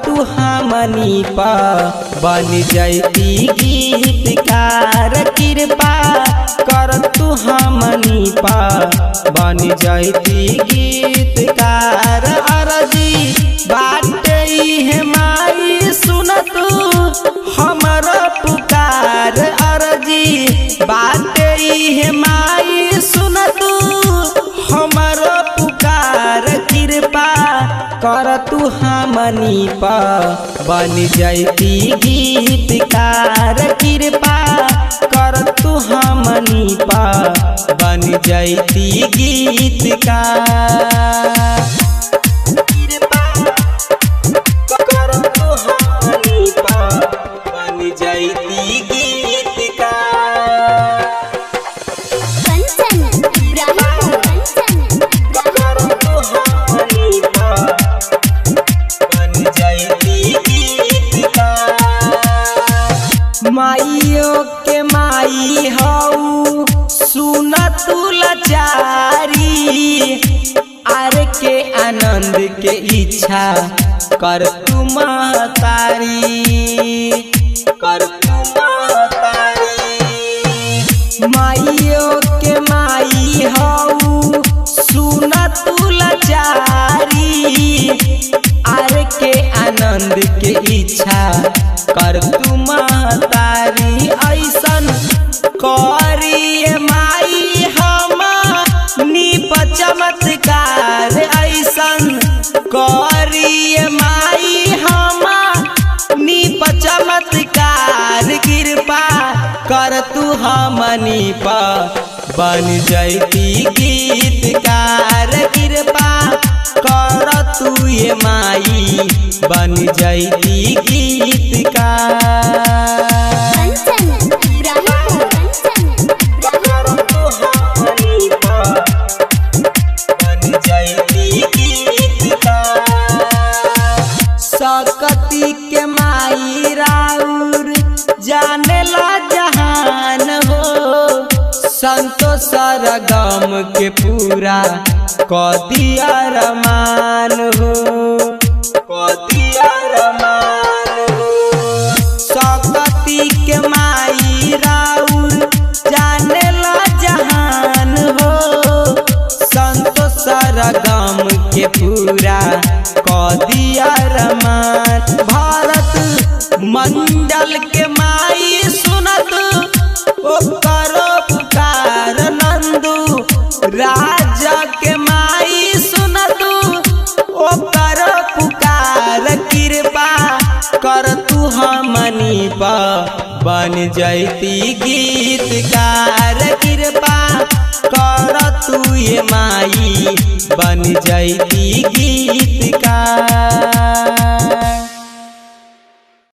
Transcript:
तू हमनी पा बन जैती गीतकार। कृपा कर तू हमनी पा बन जैती गीतकार। अर्जी बाटे है माई सुन तू हमर पुकार। अर्जी बाटे है माई सुन तू हमर पुकार। कृपा कर तू हमनी पा बन जैती गीतकार। कृपा कर तू हमनी पा बन जैती गीतकार। कृपा कर तू हमनी पा बन जैती गीतकार। माइयो के माई हऊ सुन तू लाचारी। आर के आनंद के इच्छा कर तू महतारी। कर तू महतारी। माइयो के माई हऊ सुन तू लाचारी। आर के आनंद के इच्छा कर तू महतारी। ऐसन करिए माई हमनी पर चमत्कार। ऐसन करिए माई हमनी पर चमत्कार। कृपा कर तू हमनी पर बन जैती गीतकार। कृपा कर तू ये माई बन जैती गीतकार। सकती के माई राउर जाने ला जहान हो। संतोष सरगम के पूरा कदिया रमान हो। कदिया रमान हो। सकती के माई राउर जाने ला जहान हो। संतोष सरगम के पूरा कदिया रमान। भारत मंडल के माई सुनत ओ करो पुकार। नंदू राजा के माई सुनत ओ करो पुकार। कृपा कर तू हमनी पा बन जैती गीतकार। कृपा कर तू ये माई बन जैती गीतकार।